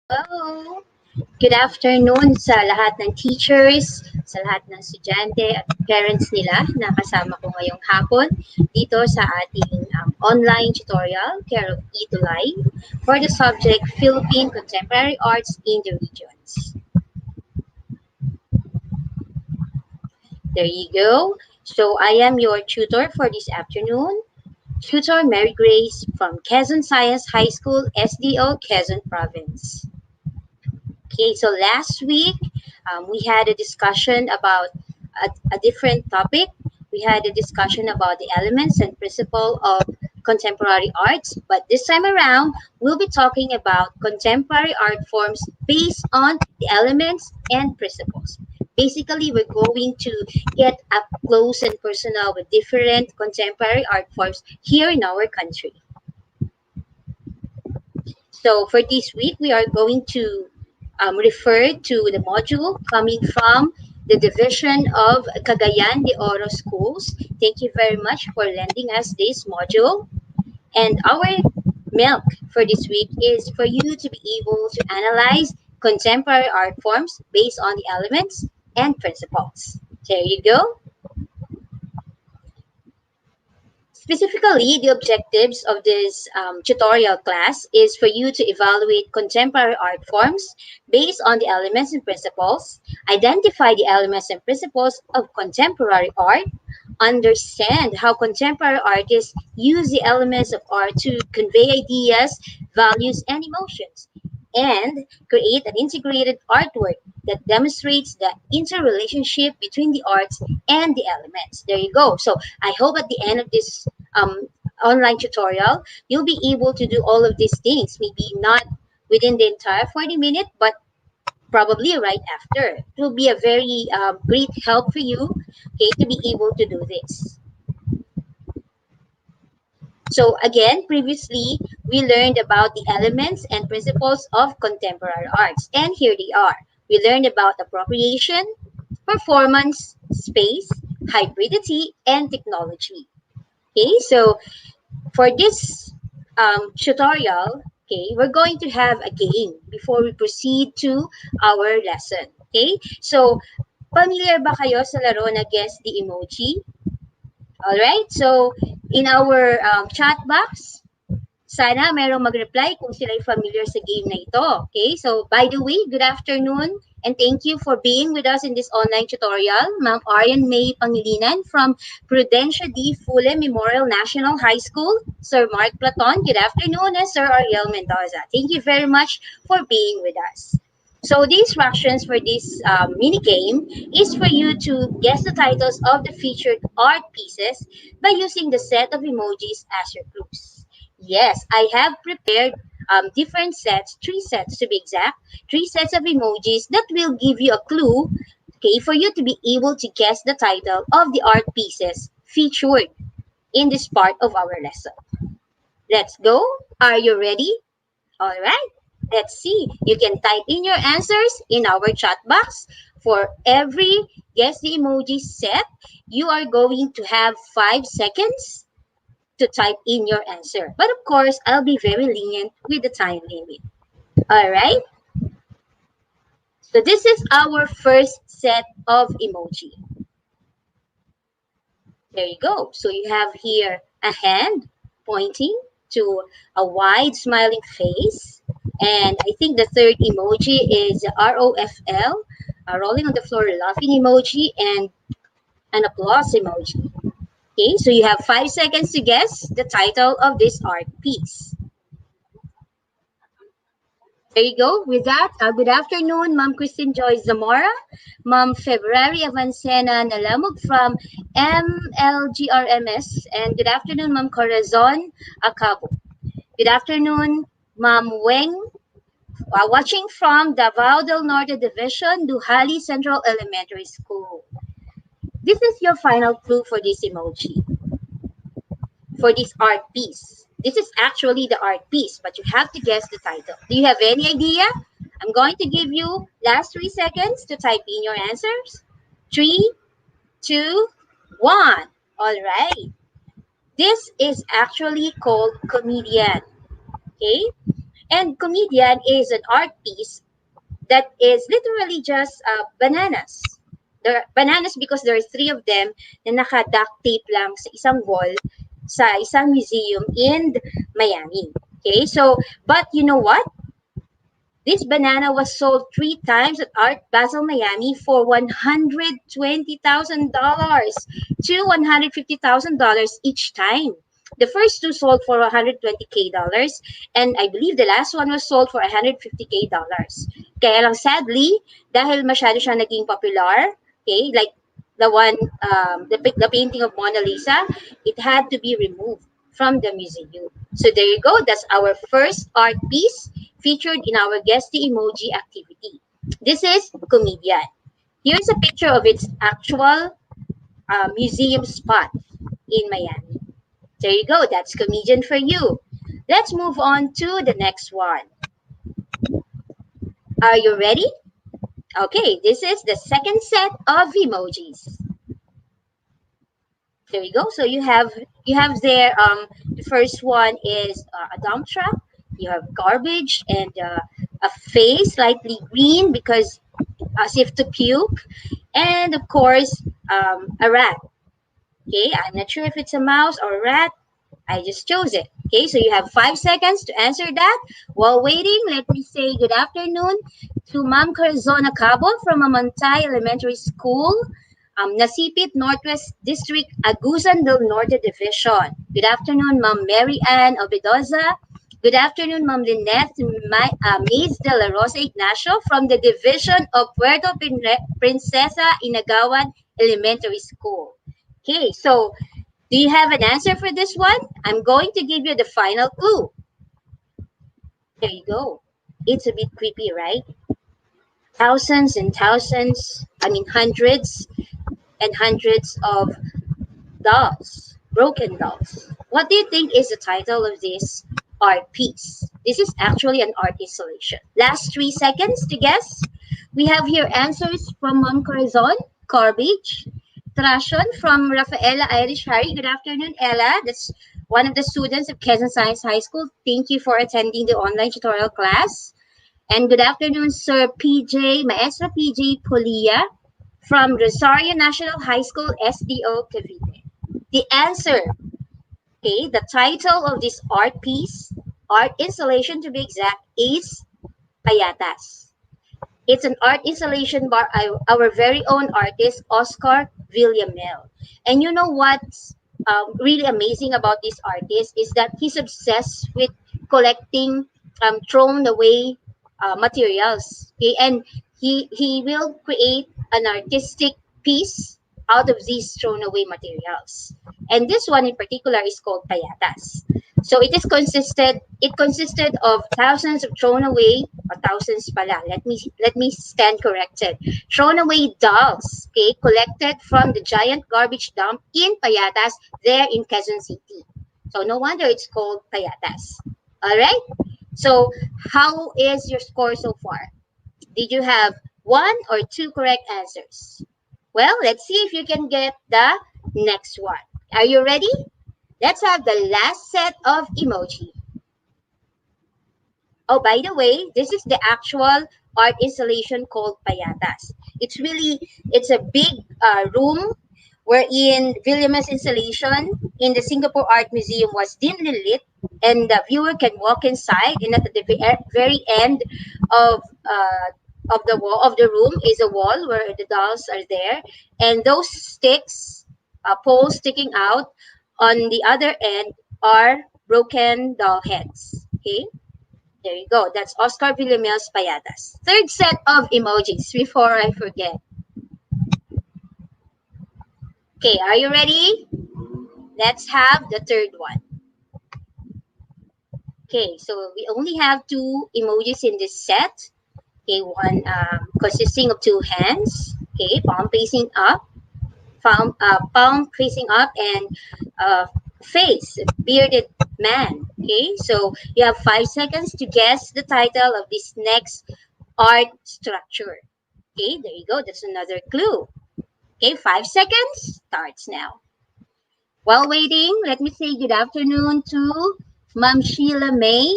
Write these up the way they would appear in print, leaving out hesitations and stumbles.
Hello! Good afternoon sa lahat ng teachers, sa lahat ng estudyante at parents nila na kasama ko ngayong hapon dito sa ating online tutorial, care of E2 for the subject Philippine Contemporary Arts in the Regions. There you go. So I am your tutor for this afternoon, Tutor Mary Grace from Quezon Science High School, SDO, Quezon Province. Okay, so last week we had a discussion about a different topic. We had a discussion about the elements and principle of contemporary arts, but this time around we'll be talking about contemporary art forms based on the elements and principles. Basically, we're going to get up close and personal with different contemporary art forms here in our country. So for this week, we are going to refer to the module coming from the Division of Cagayan de Oro Schools. Thank you very much for lending us this module. And our milk for this week is for you to be able to analyze contemporary art forms based on the elements and principles. There you go. Specifically, the objectives of this tutorial class is for you to evaluate contemporary art forms based on the elements and principles, identify the elements and principles of contemporary art, understand how contemporary artists use the elements of art to convey ideas, values, and emotions, and create an integrated artwork that demonstrates the interrelationship between the arts and the elements. There you go. So I hope at the end of this um, online tutorial, you'll be able to do all of these things. Maybe not within the entire 40 minutes, but probably right after. It will be a very great help for you, okay, to be able to do this. So again, previously, we learned about the elements and principles of contemporary arts. And here they are. We learned about appropriation, performance, space, hybridity, and technology. Okay, so for this tutorial, okay, we're going to have a game before we proceed to our lesson. Okay, so familiar ba kayo sa laro na Guess the Emoji? Alright, so in our chat box, sana merong mag-reply kung sila'y familiar sa game na ito. Okay, so by the way, good afternoon and thank you for being with us in this online tutorial. Ma'am Arian May Pangilinan from Prudencia D. Fule Memorial National High School. Sir Mark Platon, good afternoon, and Sir Ariel Mendoza. Thank you very much for being with us. So the instructions for this mini game is for you to guess the titles of the featured art pieces by using the set of emojis as your clues. Yes, I have prepared different sets, three sets to be exact, three sets of emojis that will give you a clue, okay, for you to be able to guess the title of the art pieces featured in this part of our lesson. Let's go. Are you ready? All right. Let's see. You can type in your answers in our chat box. For every guess the emoji set, you are going to have 5 seconds to type in your answer. But of course, I'll be very lenient with the time limit. All right. So this is our first set of emoji. There you go. So you have here a hand pointing to a wide smiling face. And I think the third emoji is ROFL, rolling on the floor laughing emoji, and an applause emoji. Okay, so you have 5 seconds to guess the title of this art piece. There you go. With that, good afternoon, Ma'am Christine Joyce Zamora, Ma'am February Avancena Nalamog from MLGRMS, and good afternoon, Ma'am Corazon Acabo. Good afternoon, Ma'am Weng, watching from Davao del Norte Division, Duhali Central Elementary School. This is your final clue for this emoji, for this art piece. This is actually the art piece, but you have to guess the title. Do you have any idea? I'm going to give you last 3 seconds to type in your answers. 3, 2, 1. All right. This is actually called comedian. Okay. And comedian is an art piece that is literally just bananas. There bananas because there are three of them na naka-duct tape lang sa isang wall sa isang museum in Miami. Okay, so but you know what? This banana was sold three times at Art Basel Miami for $120,000 to $150,000 each time. The first two sold for $120K, and I believe the last one was sold for $150K. Kaya lang sadly, dahil masyado siya naging popular, okay, like the one, the painting of Mona Lisa, it had to be removed from the museum. So there you go. That's our first art piece featured in our Guess the Emoji activity. This is Comedian. Here's a picture of its actual museum spot in Miami. There you go. That's Comedian for you. Let's move on to the next one. Are you ready? Okay, this is the second set of emojis. There you go. So you have there the first one is a dump truck. You have garbage and a face lightly green because as if to puke, and of course a rat. Okay, I'm not sure if it's a mouse or a rat. I just chose it. Okay, so you have 5 seconds to answer that. While waiting, let me say good afternoon to Ma'am Carzona Cabo from Amantay Elementary School, Nasipit Northwest District, Agusan del Norte Division. Good afternoon, Ma'am Mary Ann Obedoza. Good afternoon, Ma'am Lynette Mays de la Rosa Ignacio from the Division of Puerto Princesa Inagawan Elementary School. Okay, so do you have an answer for this one? I'm going to give you the final clue. There you go. It's a bit creepy, right? Thousands and thousands, I mean hundreds and hundreds of dolls, broken dolls. What do you think is the title of this art piece? This is actually an art installation. Last 3 seconds to guess. We have here answers from Mom Corazon, Garbage, Trashon from Rafaela Irish Harry. Good afternoon, Ella. That's one of the students of Quezon Science High School. Thank you for attending the online tutorial class. And good afternoon, Sir PJ, Maestra PJ Polia from Rosario National High School, SDO Cavite. The answer, okay, the title of this art piece, art installation to be exact, is Payatas. It's an art installation by our very own artist, Oscar Villamel. And you know what's really amazing about this artist is that he's obsessed with collecting thrown away materials. Okay? And he will create an artistic piece out of these thrown away materials. And this one in particular is called Payatas. So it consisted of thousands of thrown away, or thousands pala. Let me stand corrected. Thrown away dolls, okay, collected from the giant garbage dump in Payatas there in Quezon City. So no wonder it's called Payatas. All right. So how is your score so far? Did you have one or two correct answers? Well, let's see if you can get the next one. Are you ready? Let's have the last set of emoji. Oh, by the way, this is the actual art installation called Payatas. It's a big room wherein William's installation in the Singapore Art Museum was dimly lit, and the viewer can walk inside, and at the very end of the wall of the room is a wall where the dolls are there, and those sticks, poles sticking out on the other end are broken doll heads. Okay. There you go. That's Oscar Villamel's Payatas. Third set of emojis before I forget. Okay, are you ready? Let's have the third one. Okay, so we only have two emojis in this set. Okay, one consisting of two hands. Okay, palm facing up, palm facing up, and face, bearded man. Okay, so you have 5 seconds to guess the title of this next art structure. Okay, there you go. That's another clue. Okay, 5 seconds starts now. While waiting, let me say good afternoon to Ma'am Sheila May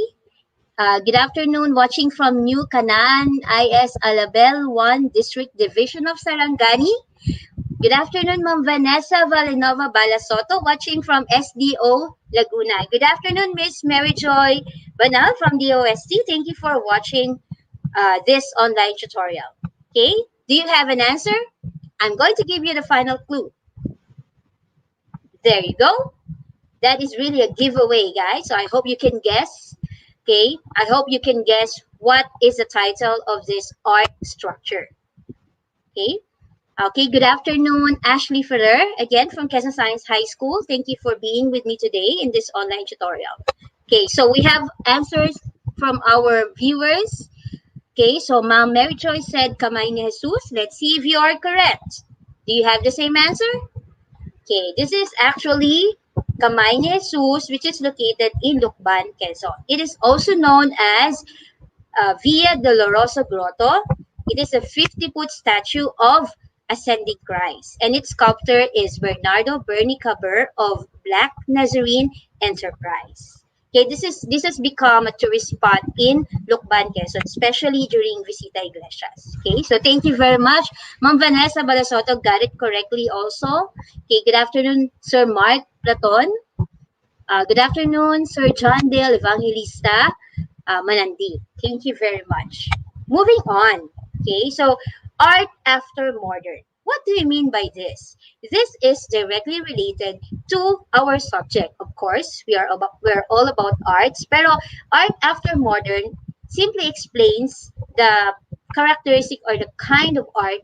Good afternoon, watching from New Canaan, IS Alabel 1 District Division of Sarangani. Good afternoon, Ma'am Vanessa Valenova Balasoto, watching from SDO Laguna. Good afternoon, Miss Mary Joy Banal from DOST. Thank you for watching this online tutorial. Okay, do you have an answer? I'm going to give you the final clue. There you go. That is really a giveaway, guys. So I hope you can guess. Okay, I hope you can guess what is the title of this art structure. Okay. Okay, good afternoon, Ashley Ferrer, again from Quezon Science High School. Thank you for being with me today in this online tutorial. Okay, so we have answers from our viewers. Okay, so Ma'am Mary Joy said Kamay ni Jesus. Let's see if you are correct. Do you have the same answer? Okay, this is actually Kamay ni Jesus, which is located in Lucban, Quezon. It is also known as Via Dolorosa Grotto. It is a 50-foot statue of Ascending Christ, and its sculptor is Bernardo Bernicaber of Black Nazarene Enterprise. Okay, this has become a tourist spot in Lucban, Quezon, especially during Visita Iglesias. Okay, so thank you very much. Ma'am Vanessa Balasoto got it correctly also. Okay, good afternoon, Sir Mark Platon. Good afternoon, Sir John Dale Evangelista Manandi. Thank you very much. Moving on. Okay, so art after modern. What do you mean by this? This is directly related to our subject. Of course, we're all about arts, pero art after modern simply explains the characteristic or the kind of art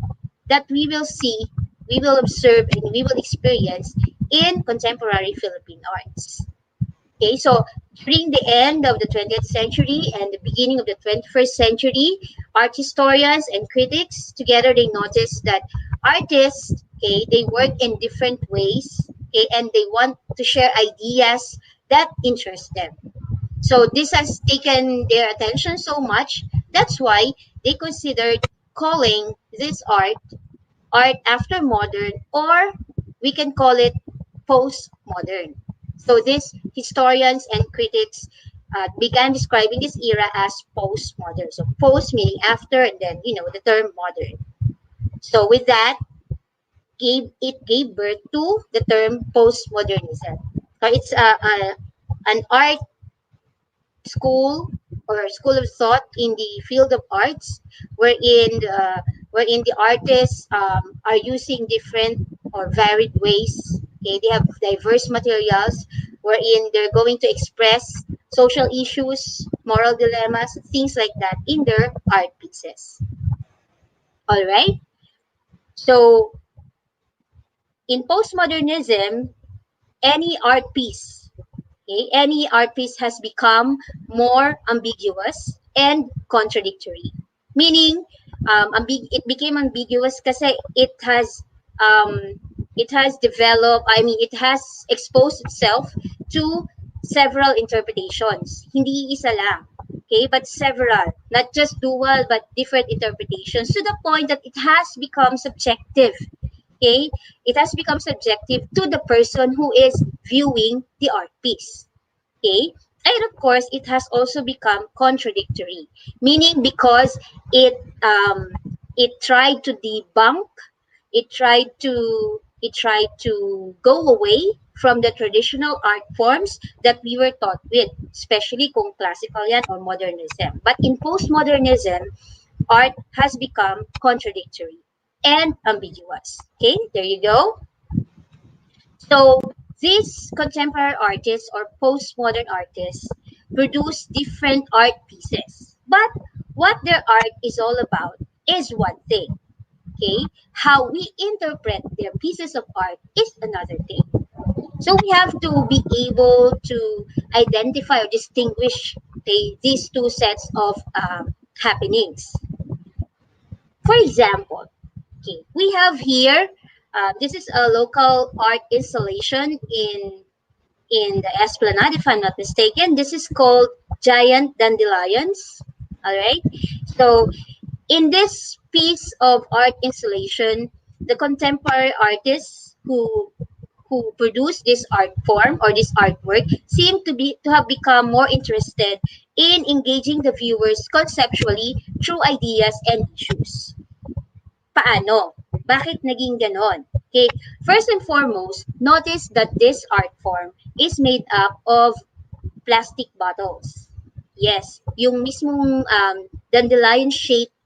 that we will see, we will observe, and we will experience in contemporary Philippine arts. Okay, so during the end of the 20th century and the beginning of the 21st century, art historians and critics together they noticed that artists, okay, they work in different ways, okay, and they want to share ideas that interest them. So this has taken their attention so much. That's why they considered calling this art after modern, or we can call it postmodern. So these historians and critics began describing this era as postmodern. So post meaning after, and then the term modern. So with that, gave birth to the term postmodernism. So it's an art school or school of thought in the field of arts, wherein the artists are using different or varied ways. Okay, they have diverse materials wherein they're going to express social issues, moral dilemmas, things like that in their art pieces. All right. So in postmodernism, any art piece, okay, any art piece has become more ambiguous and contradictory. Meaning, it became ambiguous kasi um, it has developed, I mean, it has exposed itself to several interpretations. Hindi isa lang, okay, but several, not just dual, but different interpretations to the point that it has become subjective. Okay, it has become subjective to the person who is viewing the art piece. Okay, and of course it has also become contradictory, meaning because it um, it tried to debunk, it tried to go away from the traditional art forms that we were taught with, especially kung classical yan or modernism. But in postmodernism, art has become contradictory and ambiguous. Okay, there you go. So these contemporary artists or postmodern artists produce different art pieces. But what their art is all about is one thing. Okay? How we interpret their pieces of art is another thing. So we have to be able to identify or distinguish these two sets of happenings. For example, okay, we have here, this is a local art installation in the Esplanade, if I'm not mistaken. This is called Giant Dandelions. All right. So in this piece of art installation, the contemporary artists who produced this art form or this artwork seem to have become more interested in engaging the viewers conceptually through ideas and issues. Paano? Bakit naging ganon? Okay, first and foremost, notice that this art form is made up of plastic bottles. Yes, yung mismong dandelion shaped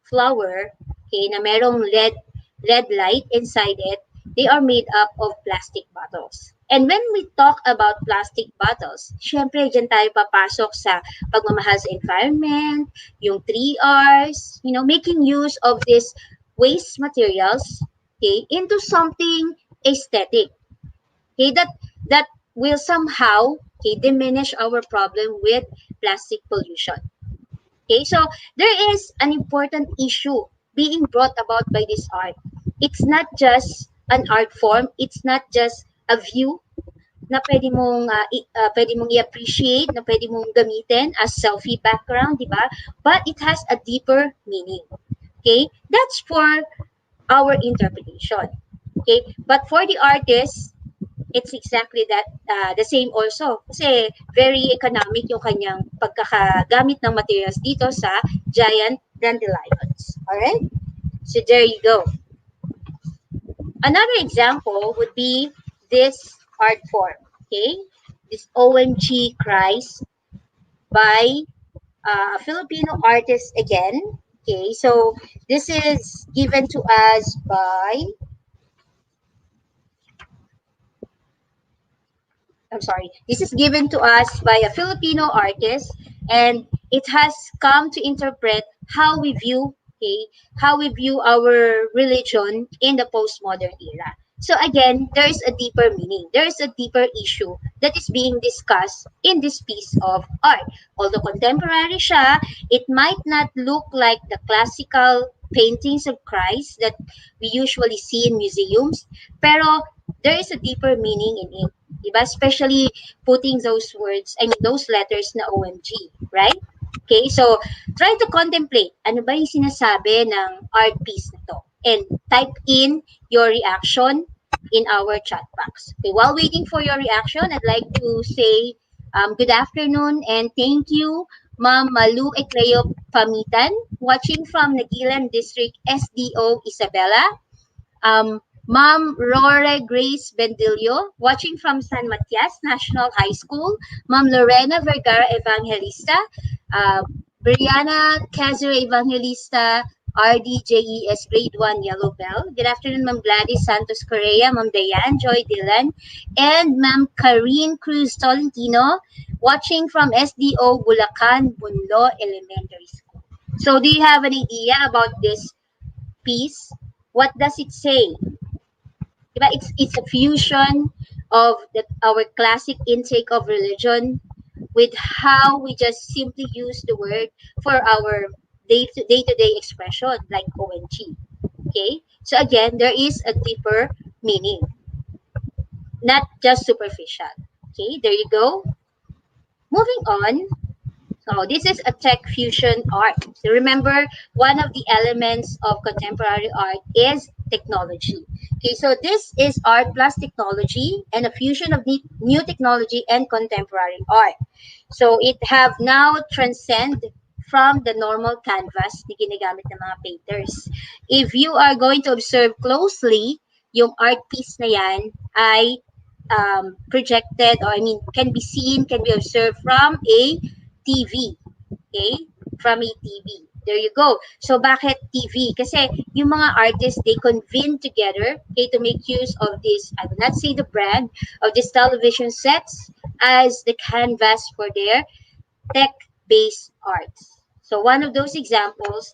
flower, okay, na merong red light inside it, they are made up of plastic bottles. And when we talk about plastic bottles, syempre dyan tayo papasok sa pagmamahal sa environment, yung 3 Rs, making use of these waste materials, okay, into something aesthetic. Okay, that will somehow, okay, diminish our problem with plastic pollution. Okay, so there is an important issue being brought about by this art. It's not just an art form, it's not just a view na pwede mong i-appreciate, na pwede mong gamitin as selfie background, di ba? But it has a deeper meaning. Okay? That's for our interpretation. Okay? But for the artist, it's exactly that the same also. Kasi very economic yung kanyang pagkakagamit ng materials dito sa giant dandelions. Alright? So there you go. Another example would be this art form. Okay? This OMG cries by a Filipino artist again. Okay, so this is given to us by I'm sorry, this is given to us by a Filipino artist, and it has come to interpret how we view, okay, how we view our religion in the postmodern era. So again, there is a deeper meaning. There is a deeper issue that is being discussed in this piece of art. Although contemporary siya, it might not look like the classical paintings of Christ that we usually see in museums, pero there is a deeper meaning in it. Diba? Especially putting those words, I mean, those letters na OMG, right? Okay, so try to contemplate ano ba yung sinasabi ng art piece na to. And type in your reaction in our chat box. Okay, while waiting for your reaction, I'd like to say good afternoon and thank you, Ma'am Malu Ecleo Pamitan, watching from Nagilan District SDO Isabela. Ma'am Rore Grace Bendilio, watching from San Matias National High School. Ma'am Lorena Vergara Evangelista, Brianna Casero Evangelista, RDJES Grade 1 Yellow Bell. Good afternoon, Ma'am Gladys Santos Correa, Ma'am Diane Joy Dillon, and Ma'am Karine Cruz Tolentino, watching from SDO Bulacan Bunlo Elementary School. So do you have an idea about this piece? What does it say? Diba? It's a fusion of our classic intake of religion with how we just simply use the word for our day-to-day expression like ONG. Okay? So again, there is a deeper meaning, not just superficial. Okay, there you go. Moving on. So this is a tech fusion art. So remember, one of the elements of contemporary art is technology. Okay, so this is art plus technology and a fusion of new technology and contemporary art. So it have now transcend from the normal canvas na ginagamit ng mga painters. If you are going to observe closely, yung art piece na yan ay projected, or I mean can be seen, can be observed from a TV. Okay? From a TV. There you go. So, bakit TV? Kasi yung mga artists, they convene together, okay, to make use of this, I will not say the brand, of these television sets as the canvas for their tech-based arts. So, one of those examples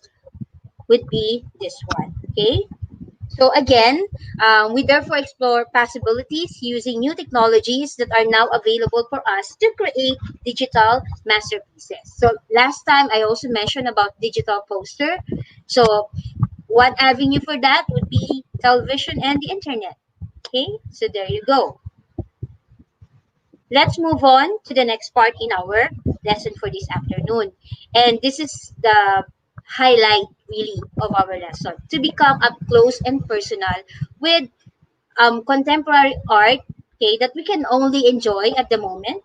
would be this one. Okay? So again, we therefore explore possibilities using new technologies that are now available for us to create digital masterpieces. So last time I also mentioned about digital poster. So one avenue for that would be television and the internet. Okay, so there you go. Let's move on to the next part in our lesson for this afternoon. And this is the highlight really of our lesson, to become up close and personal with contemporary art, okay, that we can only enjoy at the moment,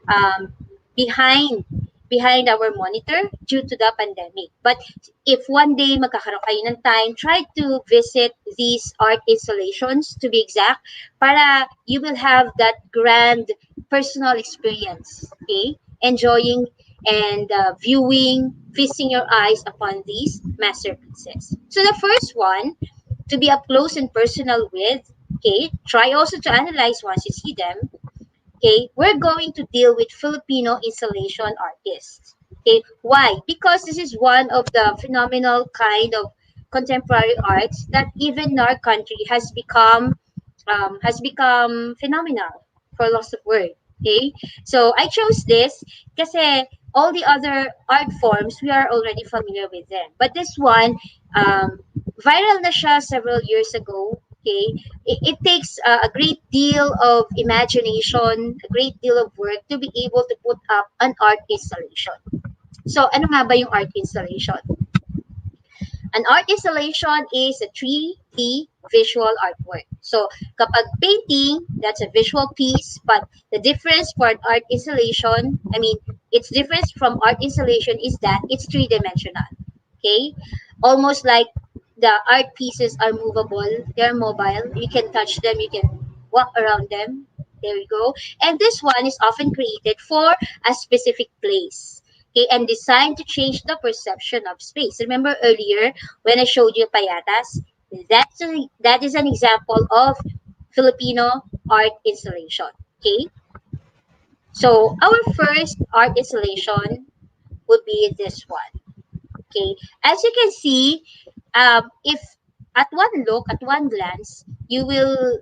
um, behind behind our monitor due to the pandemic. But if one day magkakaroon kayo ng time, try to visit these art installations, to be exact, para you will have that grand personal experience, okay? Enjoying and viewing, feasting your eyes upon these masterpieces. So the first one, to be up close and personal with, okay, try also to analyze once you see them. Okay, we're going to deal with Filipino installation artists. Okay, why? Because this is one of the phenomenal kind of contemporary arts that even in our country has become phenomenal, for loss of word. Okay, so I chose this kasi all the other art forms we are already familiar with them, but this one, um, viral na siya several years ago. Okay, it takes a great deal of imagination, a great deal of work to be able to put up an art installation. So ano nga ba yung art installation? An art installation is a 3D visual artwork. So, kapag painting, that's a visual piece, but the difference for an art installation, I mean, its difference from art installation is that it's three-dimensional. Okay? Almost like the art pieces are movable, they're mobile, you can touch them, you can walk around them. There you go. And this one is often created for a specific place. Okay, and designed to change the perception of space. Remember earlier when I showed you payatas? That is an example of Filipino art installation. Okay, so our first art installation would be this one. Okay, as you can see, if at one look, at one glance, you will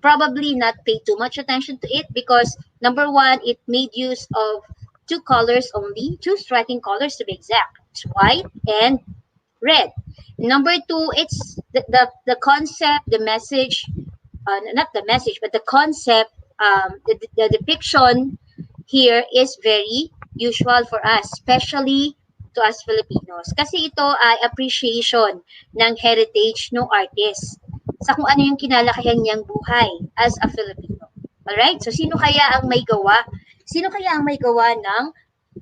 probably not pay too much attention to it because number one, it made use of two colors only, two striking colors to be exact. It's white and red. Number two, it's the concept, the message, not the message, but the concept, the depiction here is very usual for us, especially to us Filipinos. Kasi ito ay appreciation ng heritage ng artist sa kung ano yung kinalakihan niyang buhay as a Filipino. Alright? So, sino kaya ang may gawa? Sino kaya ang may gawa ng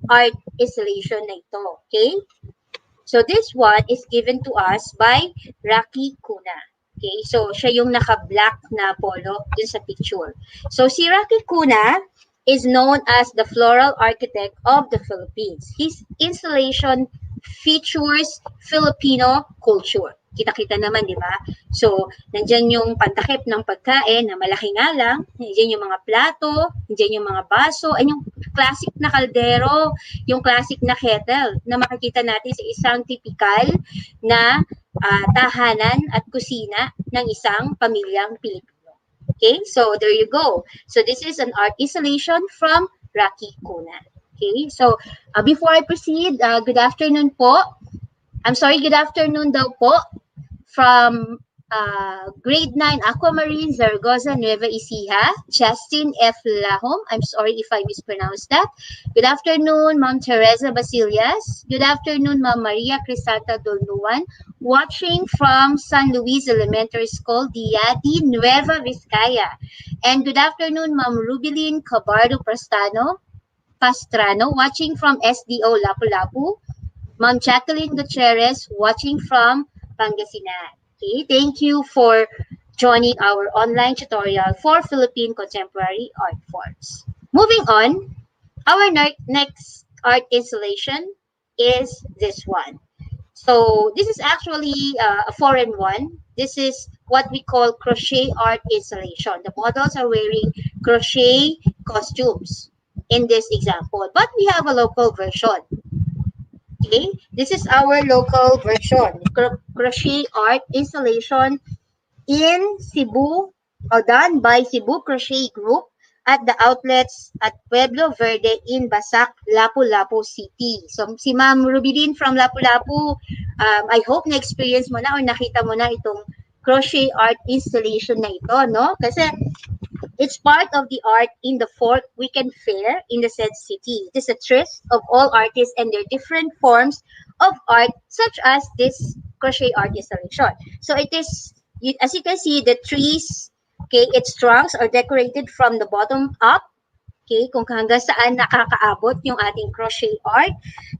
art installation na ito? Okay? So, this one is given to us by Rocky Cuna. Okay? So, siya yung naka-black na polo dun sa picture. So, si Rocky Cuna is known as the floral architect of the Philippines. His installation features Filipino culture. Kita-kita naman, di ba? So, nandyan yung pantakip ng pagkain na malaki nga lang, nandyan yung mga plato, nandyan yung mga baso, and yung classic na kaldero, yung classic na kettle na makikita natin sa isang typical na tahanan at kusina ng isang pamilyang Pilipino. Okay, so there you go. So this is an art installation from Rocky Cuna. Okay, so before I proceed, good afternoon po. I'm sorry, good afternoon daw po from grade 9 Aquamarine, Zaragoza, Nueva Ecija, Justin F. Lahom. I'm sorry if I mispronounced that. Good afternoon, Ma'am Teresa Basillas. Good afternoon, Ma'am Maria Crisanta Dolnuan, watching from San Luis Elementary School, Diadi, Nueva Vizcaya. And good afternoon, Ma'am Rubilin Cabardo Pastrano, watching from SDO Lapu-Lapu. Ma'am Jacqueline Gutierrez, watching from Pangasinan. Okay, thank you for joining our online tutorial for Philippine contemporary art forms. Moving on, our next art installation is this one. So this is actually a foreign one. This is what we call crochet art installation. The models are wearing crochet costumes in this example, but we have a local version. Okay, this is our local version. Crochet art installation in Cebu, done by Cebu Crochet Group at the outlets at Pueblo Verde in Basac, Lapu-Lapu City. So, si Ma'am Rubilin from Lapu-Lapu, I hope na-experience mo na or nakita mo na itong crochet art installation na ito, no? Kasi it's part of the art in the fourth weekend fair in the said city. It is a tryst of all artists and their different forms of art, such as this crochet art installation. So it is, as you can see, the trees Okay, its trunks are decorated from the bottom up. Okay, kung hanggang saan nakakaabot yung ating crochet art.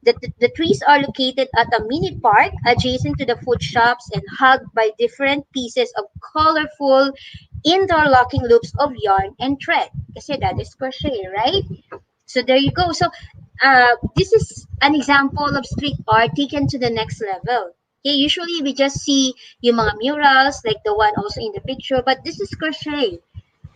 The trees are located at a mini park adjacent to the food shops and hugged by different pieces of colorful interlocking loops of yarn and thread. Kasi that is crochet, right? So there you go. So this is an example of street art taken to the next level. Okay, usually we just see yung mga murals like the one also in the picture, but this is crochet.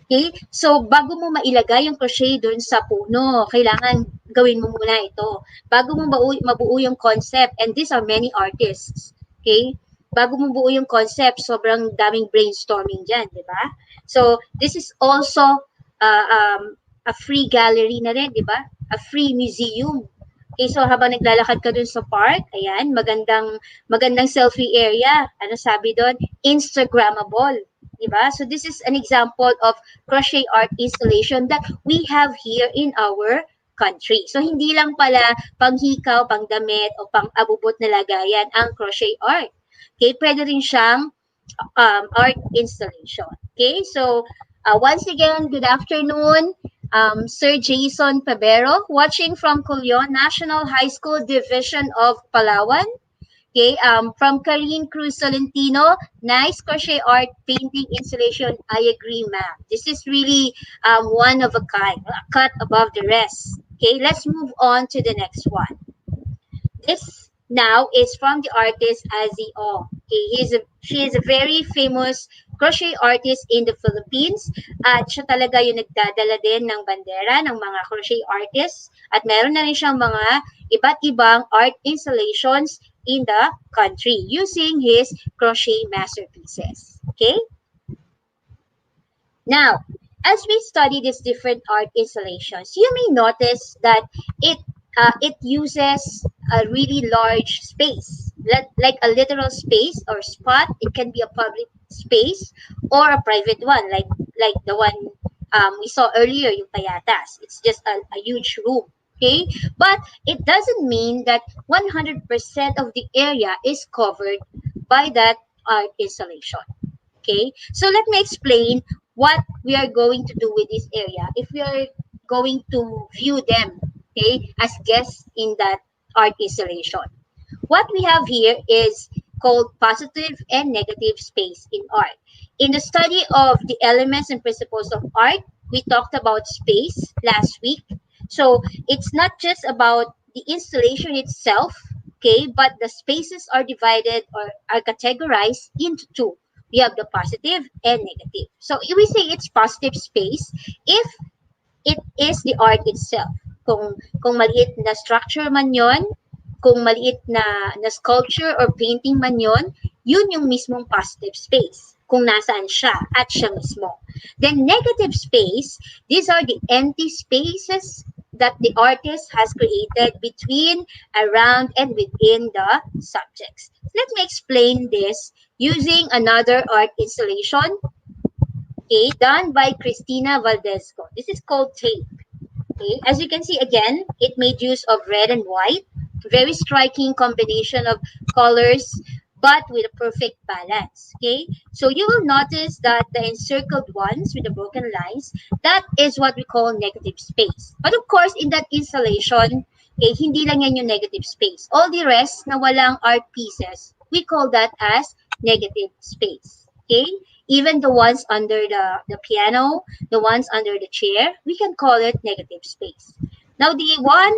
Okay? So, bago mo mailagay yung crochet dun sa puno, kailangan gawin mo muna ito. Bago mo mabuo yung concept, and these are many artists. Okay? Bago mo buo yung concept, sobrang daming brainstorming dyan, di ba? So, this is also uh, um, a free gallery na rin, di ba? A free museum. Okay, so habang naglalakad ka dun sa park, ayan, magandang selfie area. Ano sabi doon? Instagrammable. Diba? So this is an example of crochet art installation that we have here in our country. So hindi lang pala panghikaw, pangdamit o pang-abubot na lagayan ang crochet art. Okay, pwede rin siyang art installation. Okay, so once again, good afternoon. Sir Jason Pabero, watching from Culion National High School Division of Palawan. Okay, from Karine Cruz Solentino, nice crochet art painting installation. I agree, ma'am. This is really one of a kind, a cut above the rest. Okay, let's move on to the next one. This now is from the artist Azzy O. Okay, she is a very famous crochet artist in the Philippines. At siya talaga yung nagdadala din ng bandera ng mga crochet artists. At meron na rin siyang mga iba't ibang art installations in the country using his crochet masterpieces. Okay? Now, as we study these different art installations, you may notice that it it uses a really large space, like a literal space or spot. It can be a public space or a private one, like the one we saw earlier, yung payatas. It's just a huge room. Okay, but it doesn't mean that 100% of the area is covered by that art installation. Okay, so let me explain what we are going to do with this area if we are going to view them, okay, as guests in that art installation. What we have here is called positive and negative space in art. In the study of the elements and principles of art, we talked about space last week. So it's not just about the installation itself, okay, but the spaces are divided or are categorized into two. We have the positive and negative. So if we say it's positive space, if it is the art itself. Kung maliit na structure man yon, kung maliit na sculpture or painting man yon, yun yung mismong positive space. Kung nasaan siya at siya mismo. Then negative space, these are the empty spaces that the artist has created between, around, and within the subjects. Let me explain this using another art installation, okay, done by Cristina Valdesco. This is called Tape. Okay, as you can see again, it made use of red and white. Very striking combination of colors, but with a perfect balance. Okay, so you will notice that the encircled ones with the broken lines, that is what we call negative space. But of course, in that installation, okay, hindi lang yan yung negative space. All the rest na walang art pieces, we call that as negative space. Okay, even the ones under the piano, the ones under the chair, we can call it negative space. Now, the one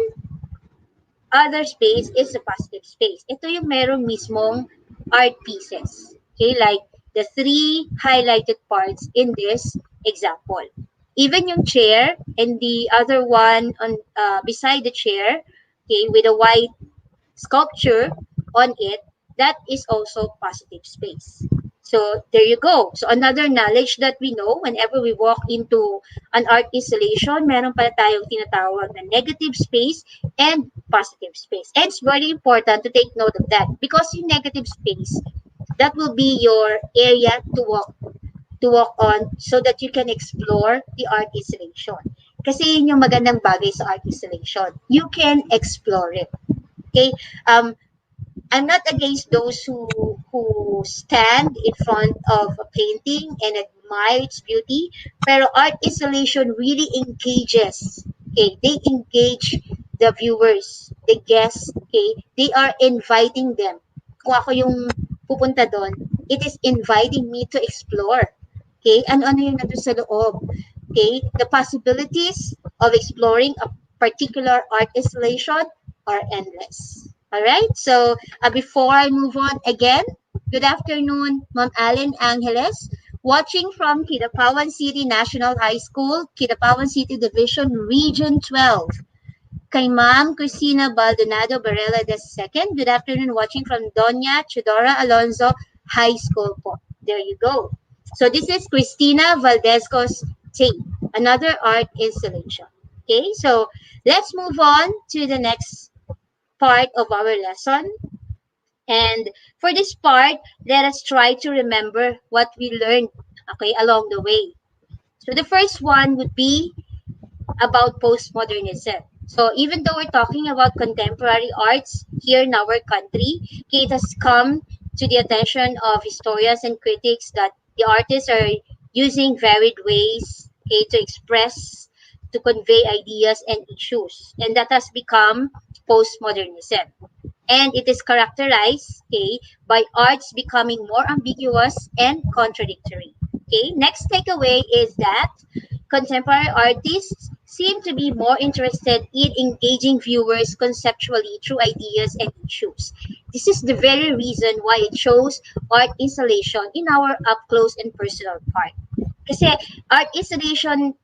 other space is a positive space. Ito yung merong mismong art pieces. Okay, like the three highlighted parts in this example. Even yung chair and the other one on beside the chair, okay, with a white sculpture on it, that is also positive space. So there you go. So another knowledge that we know whenever we walk into an art installation, meron pala tayong tinatawag na negative space and positive space. And it's very important to take note of that because in negative space, that will be your area to walk on so that you can explore the art installation. Kasi yun yung magandang bagay sa art installation. You can explore it. Okay? I'm not against those who stand in front of a painting and admire its beauty, pero art installation really engages. Okay, they engage the viewers, the guests. Okay, they are inviting them. Kung ako yung pupunta doon, it is inviting me to explore. Okay, ano-ano yung nandun sa loob. Okay, the possibilities of exploring a particular art installation are endless. All right, so before I move on again, good afternoon, Ma'am Allen Angeles, watching from Kidapawan City National High School, Kidapawan City Division, Region 12. Kay Ma'am Cristina Baldonado Barela II, good afternoon, watching from Doña Chidora Alonso High School po. There you go. So this is Cristina Valdezco's tape, another art installation. Okay, so let's move on to the next part of our lesson. And for this part, let us try to remember what we learned, okay, along the way. So the first one would be about postmodernism. So even though we're talking about contemporary arts here in our country, okay, it has come to the attention of historians and critics that the artists are using varied ways, okay, to express, to convey ideas and issues. And that has become postmodernism. And it is characterized, okay, by arts becoming more ambiguous and contradictory. Okay, next takeaway is that contemporary artists seem to be more interested in engaging viewers conceptually through ideas and issues. This is the very reason why it shows art installation in our up close and personal part. Kasi art installation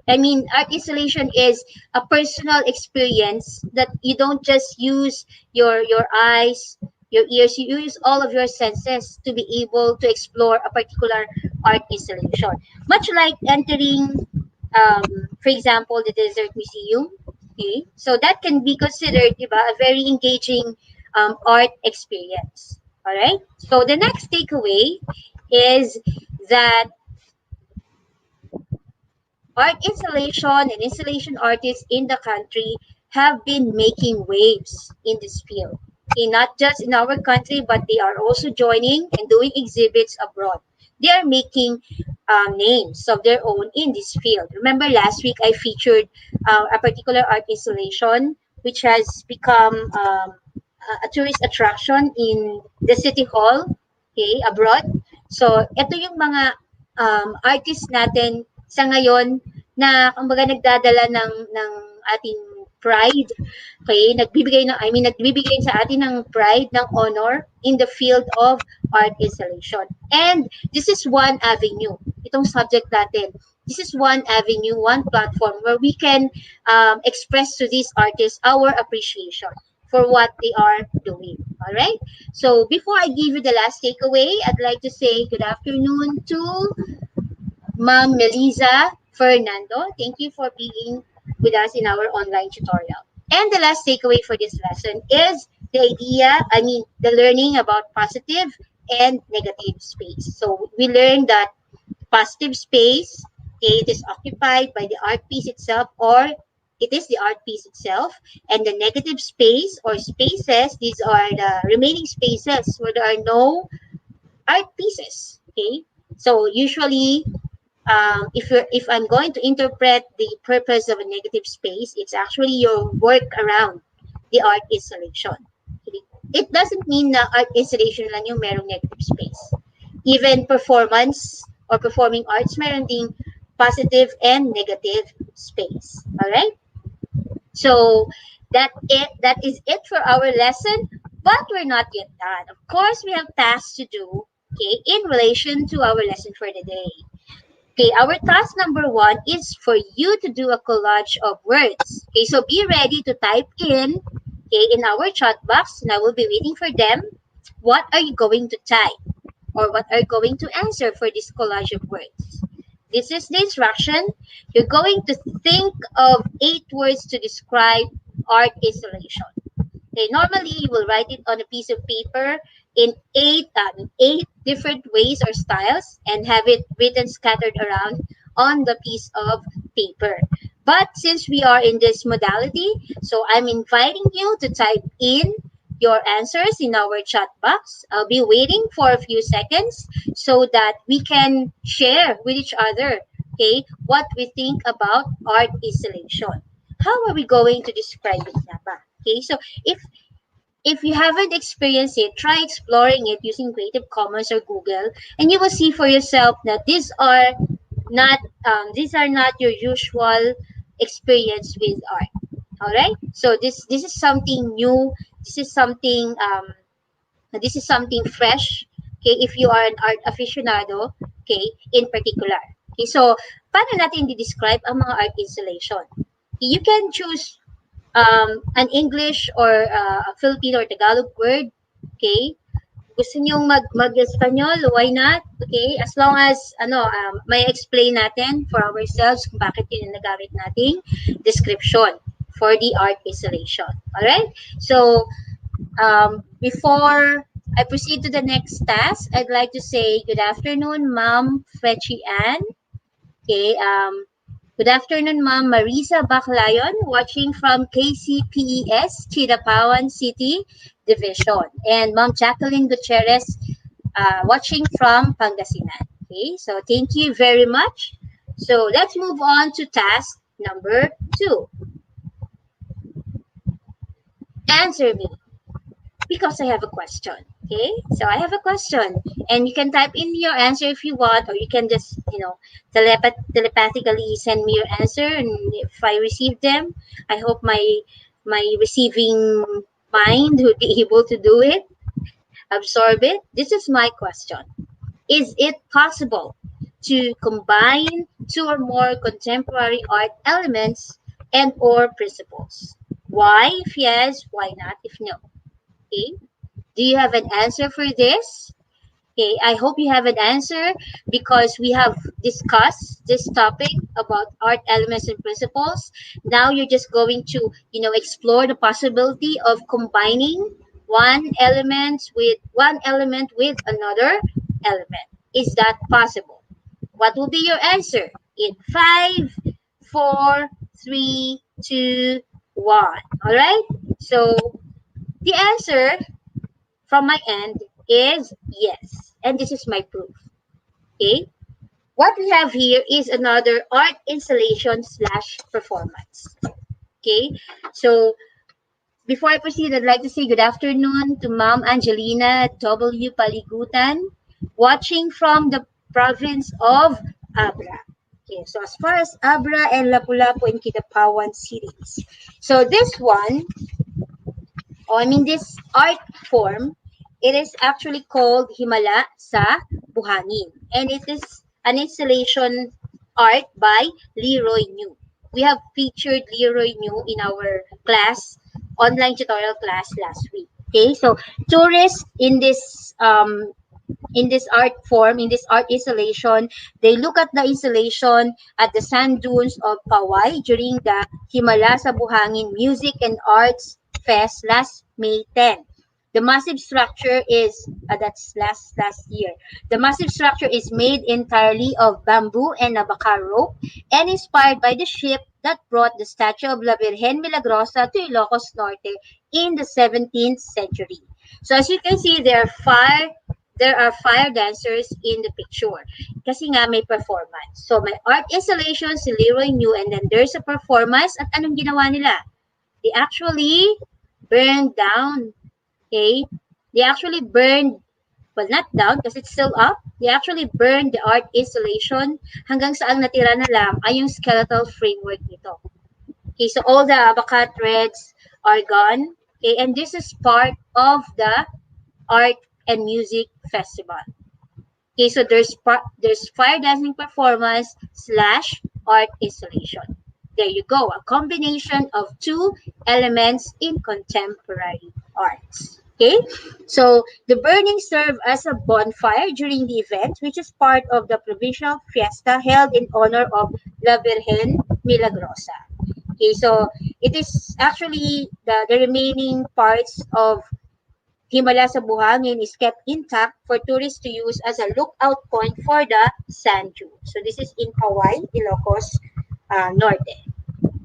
art installation is a personal experience that you don't just use your eyes, your ears. You use all of your senses to be able to explore a particular art installation. Much like entering, for example, the Desert Museum. Okay, so that can be considered, diba, a very engaging art experience. All right. So the next takeaway is that art installation and installation artists in the country have been making waves in this field. Okay, not just in our country, but they are also joining and doing exhibits abroad. They are making names of their own in this field. Remember last week I featured a particular art installation which has become a tourist attraction in the city hall, okay, abroad. So, ito yung mga artists natin sa ngayon na kumbaga nagdadala ng ating pride, okay, nagbibigay sa atin ng pride, ng honor in the field of art installation. And this is one avenue, itong subject natin. This is one avenue, one platform where we can express to these artists our appreciation for what they are doing. All right. So before I give you the last takeaway, I'd like to say good afternoon to Ma'am Melissa Fernando. Thank you for being with us in our online tutorial. And the last takeaway for this lesson is the learning about positive and negative space. So we learned that positive space, okay, it is occupied by the art piece itself, or it is the art piece itself, and the negative space or spaces, these are the remaining spaces where there are no art pieces. Okay, so usually if I'm going to interpret the purpose of a negative space, it's actually your work around the art installation. Okay? It doesn't mean na art installation lang yung merong negative space. Even performance or performing arts, meron ding positive and negative space. All right? So that is it for our lesson, but we're not yet done. Of course, we have tasks to do, okay, in relation to our lesson for the day. Okay, our task number 1 is for you to do a collage of words. Okay, so be ready to type in our chat box, and I will be waiting for them. What are you going to type? Or what are you going to answer for this collage of words? This is the instruction. You're going to think of 8 words to describe art installation. Okay, normally you will write it on a piece of paper in eight different ways or styles and have it written scattered around on the piece of paper. But since we are in this modality, so I'm inviting you to type in your answers in our chat box. I'll be waiting for a few seconds so that we can share with each other, okay, what we think about art installation. How are we going to describe it, Naba? Okay, so if you haven't experienced it, try exploring it using Creative Commons or Google, and you will see for yourself that not these are not your usual experience with art. All right, so this is something new. This is something this is something fresh. Okay, if you are an art aficionado, okay, in particular. Okay, so paano natin i-describe ang mga art installation? You can choose an English or a Filipino or Tagalog word. Okay, gusto niyong mag-Espanyol, why not? Okay, as long as may explain natin for ourselves kung bakit yun yung nagamit nating description for the art installation. Alright? So, before I proceed to the next task, I'd like to say good afternoon, Ma'am Fetchy Ann. Okay, good afternoon, Ma'am Marisa Baclayon, watching from KCPES, Chirapawan City Division. And Ma'am Jacqueline Gutierrez, watching from Pangasinan. Okay, so thank you very much. So let's move on to task number 2. Answer me because I have a question. Okay, so I have a question, and you can type in your answer if you want, or you can just telepathically send me your answer, and if I receive them, I hope my receiving mind would be able to do it, absorb it. This is my question: is it possible to combine two or more contemporary art elements and or principles? Why if yes, why not if no? Okay, do you have an answer for this? Okay, I hope you have an answer because we have discussed this topic about art elements and principles. Now you're just going to, explore the possibility of combining one element with another element. Is that possible? What will be your answer? In 5, 4, 3, 2, 1. All right? So the answer from my end is yes. And this is my proof. Okay. What we have here is another art installation slash performance. Okay. So before I proceed, I'd like to say good afternoon to Ma'am Angelina W. Paligutan, watching from the province of Abra. Okay, so as far as Abra and Lapu-Lapu and Kidapawan cities. So this art form, it is actually called Himala sa Buhangin. And it is an installation art by Leroy New. We have featured Leroy New in our online tutorial class last week. Okay, so tourists in this art form, in this art installation, they look at the installation at the sand dunes of Pawai during the Himala sa Buhangin Music and Arts Fest last May 10. The massive structure is that's last year. The massive structure is made entirely of bamboo and abaca rope and inspired by the ship that brought the statue of La Virgen Milagrosa to Ilocos Norte in the 17th century. So as you can see, there are fire dancers in the picture. Kasi nga may performance. So may art installation si Leroy New, and then there's a performance. At anong ginawa nila? They actually burned down. Okay? They actually burned, well, not down because it's still up. They actually burned the art installation hanggang sa ang natira na lang ay yung skeletal framework nito. Okay, so all the abaca threads are gone. Okay, and this is part of the art and music festival. Okay, so there's fire dancing performance slash art installation. There you go, a combination of two elements in contemporary arts. Okay, so the burning served as a bonfire during the event, which is part of the provincial fiesta held in honor of La Virgen Milagrosa. Okay, so it is actually the remaining parts of Himala sa Buhangin is kept intact for tourists to use as a lookout point for the sand dune. So this is in Hawaii, Ilocos Norte.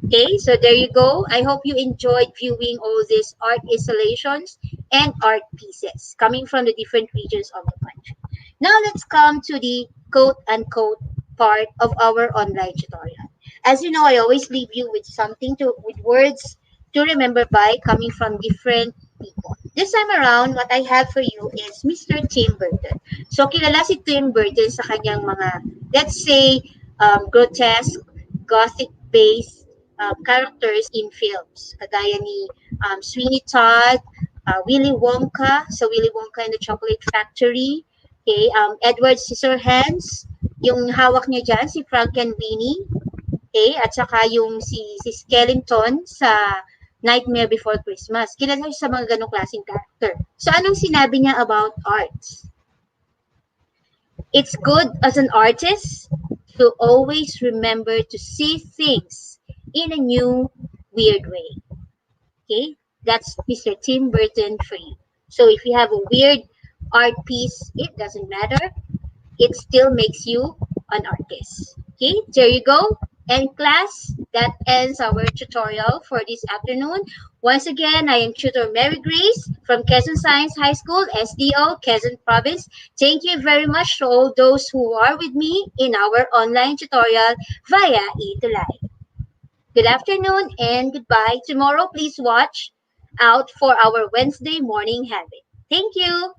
Okay, so there you go. I hope you enjoyed viewing all these art installations and art pieces coming from the different regions of the country. Now let's come to the quote unquote part of our online tutorial. As you know, I always leave you with something to with words to remember by coming from different people. This time around, what I have for you is Mr. Tim Burton. So kilala si Tim Burton sa kanyang mga, let's say, grotesque, gothic-based characters in films. Kagaya ni Sweeney Todd, Willy Wonka, so Willy Wonka and the Chocolate Factory, okay, Edward Scissorhands, yung hawak niya dyan, si Frankenweenie, okay, at saka yung si Skellington sa Nightmare Before Christmas. Kilala siya sa mga ganong klaseng character. So, anong sinabi niya about arts? It's good as an artist to always remember to see things in a new, weird way. Okay? That's Mr. Tim Burton for you. So if you have a weird art piece, it doesn't matter. It still makes you an artist. Okay? There you go. And class, that ends our tutorial for this afternoon. Once again, I am Tutor Mary Grace from Quezon Science High School, SDO, Quezon Province. Thank you very much to all those who are with me in our online tutorial via eTulay. Good afternoon and goodbye. Tomorrow, please watch out for our Wednesday morning habit. Thank you.